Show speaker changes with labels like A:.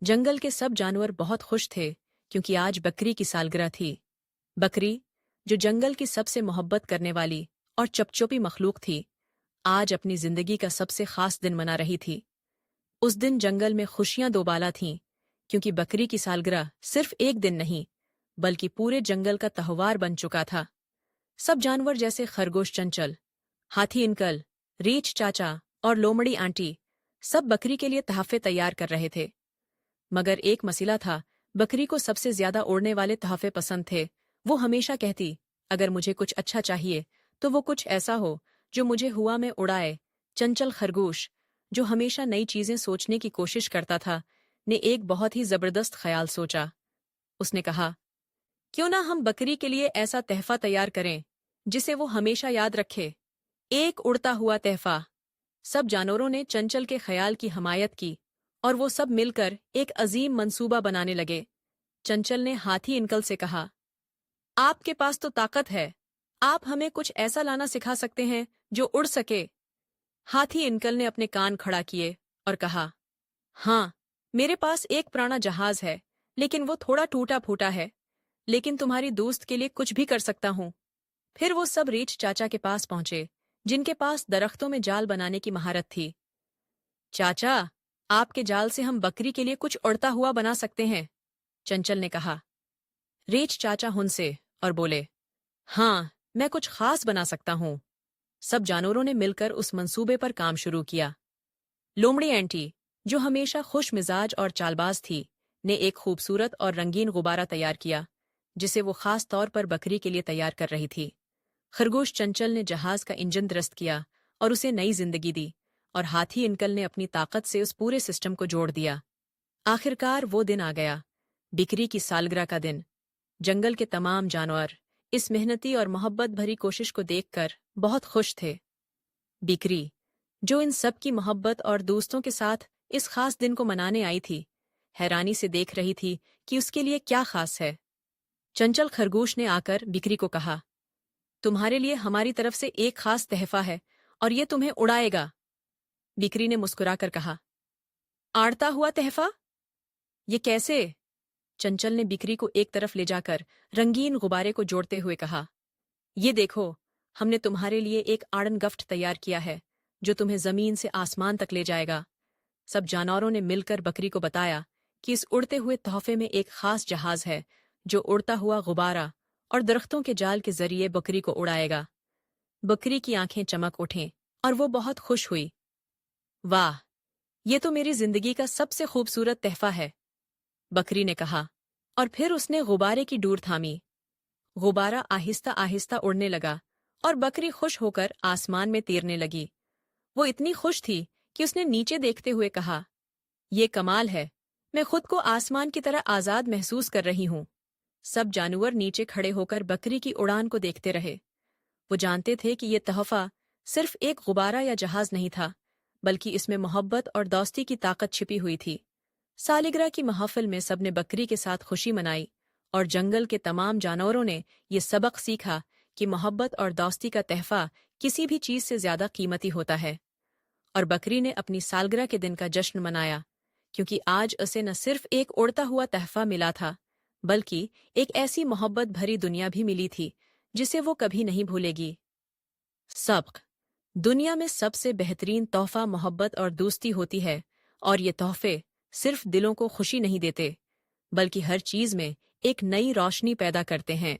A: जंगल के सब जानवर बहुत खुश थे क्योंकि आज बकरी की सालगिरह थी। बकरी, जो जंगल की सबसे मोहब्बत करने वाली और चपचोपी मखलूक थी, आज अपनी जिंदगी का सबसे खास दिन मना रही थी। उस दिन जंगल में खुशियां दोबाला थीं, क्योंकि बकरी की सालगिरह सिर्फ एक दिन नहीं, बल्कि पूरे जंगल का त्योहार बन चुका था। सब जानवर जैसे खरगोश चंचल, हाथी अंकल, रीछ चाचा और लोमड़ी आंटी सब बकरी के लिए तोहफे तैयार कर रहे थे। मगर एक मसला था, बकरी को सबसे ज्यादा उड़ने वाले तोहफे पसंद थे। वो हमेशा कहती, अगर मुझे कुछ अच्छा चाहिए तो वो कुछ ऐसा हो जो मुझे हुआ में उड़ाए। चंचल खरगोश, जो हमेशा नई चीजें सोचने की कोशिश करता था, ने एक बहुत ही जबरदस्त ख्याल सोचा। उसने कहा, क्यों ना हम बकरी के लिए ऐसा तहफा तैयार करें जिसे वो हमेशा याद रखे। एक उड़ता हुआ तहफा। सब जानवरों ने चंचल के ख्याल की हमायत की और वो सब मिलकर एक अजीम मंसूबा बनाने लगे। चंचल ने हाथी अंकल से कहा, आपके पास तो ताकत है, आप हमें कुछ ऐसा लाना सिखा सकते हैं जो उड़ सके। हाथी अंकल ने अपने कान खड़ा किए और कहा, हाँ, मेरे पास एक पुराना जहाज है, लेकिन वो थोड़ा टूटा फूटा है, लेकिन तुम्हारी दोस्त के लिए कुछ भी कर सकता हूँ। फिर वो सब रीछ चाचा के पास पहुंचे, जिनके पास दरख्तों में जाल बनाने की महारत थी। चाचा, आपके जाल से हम बकरी के लिए कुछ उड़ता हुआ बना सकते हैं, चंचल ने कहा। रीछ चाचा हुनसे और बोले, हाँ, मैं कुछ खास बना सकता हूँ। सब जानवरों ने मिलकर उस मंसूबे पर काम शुरू किया। लोमड़ी आंटी, जो हमेशा खुश मिजाज और चालबाज थी, ने एक खूबसूरत और रंगीन गुब्बारा तैयार किया, जिसे वो खास तौर पर बकरी के लिए तैयार कर रही थी। खरगोश चंचल ने जहाज का इंजन दुरुस्त किया और उसे नई जिंदगी दी, और हाथी अंकल ने अपनी ताकत से उस पूरे सिस्टम को जोड़ दिया। आखिरकार वो दिन आ गया, बिकरी की सालगिरह का दिन। जंगल के तमाम जानवर इस मेहनती और मोहब्बत भरी कोशिश को देखकर बहुत खुश थे। बिकरी, जो इन सब की मोहब्बत और दोस्तों के साथ इस खास दिन को मनाने आई थी, हैरानी से देख रही थी कि उसके लिए क्या खास है। चंचल खरगोश ने आकर बिकरी को कहा, तुम्हारे लिए हमारी तरफ से एक खास तहफा है और ये तुम्हें उड़ाएगा। बिकरी ने मुस्कुराकर कहा, आड़ता हुआ तहफा? ये कैसे? चंचल ने बिकरी को एक तरफ ले जाकर रंगीन गुब्बारे को जोड़ते हुए कहा, ये देखो, हमने तुम्हारे लिए एक आड़न गफ्ट तैयार किया है जो तुम्हें जमीन से आसमान तक ले जाएगा। सब जानवरों ने मिलकर बकरी को बताया कि इस उड़ते हुए तोहफे में एक खास जहाज है जो उड़ता हुआ गुब्बारा और दरख्तों के जाल के जरिए बकरी को उड़ाएगा। बकरी की आंखें चमक उठें और वो बहुत खुश हुई। वाह, ये तो मेरी जिंदगी का सबसे खूबसूरत तहफा है, बकरी ने कहा, और फिर उसने गुब्बारे की डोर थामी। गुब्बारा आहिस्ता आहिस्ता उड़ने लगा और बकरी खुश होकर आसमान में तैरने लगी। वो इतनी खुश थी कि उसने नीचे देखते हुए कहा, ये कमाल है, मैं खुद को आसमान की तरह आजाद महसूस कर रही हूँ। सब जानवर नीचे खड़े होकर बकरी की उड़ान को देखते रहे। वो जानते थे कि ये तोहफा सिर्फ एक गुब्बारा या जहाज नहीं था, बल्कि इसमें मोहब्बत और दोस्ती की ताकत छिपी हुई थी। सालगिरह की महफिल में सबने बकरी के साथ खुशी मनाई और जंगल के तमाम जानवरों ने ये सबक सीखा कि मोहब्बत और दोस्ती का तहफा किसी भी चीज से ज्यादा कीमती होता है। और बकरी ने अपनी सालगिरह के दिन का जश्न मनाया, क्योंकि आज उसे न सिर्फ एक उड़ता हुआ तहफा मिला था, बल्कि एक ऐसी मोहब्बत भरी दुनिया भी मिली थी जिसे वो कभी नहीं भूलेगी। सबक, दुनिया में सबसे बेहतरीन तोहफा मोहब्बत और दोस्ती होती है, और ये तोहफे सिर्फ दिलों को खुशी नहीं देते, बल्कि हर चीज में एक नई रोशनी पैदा करते हैं।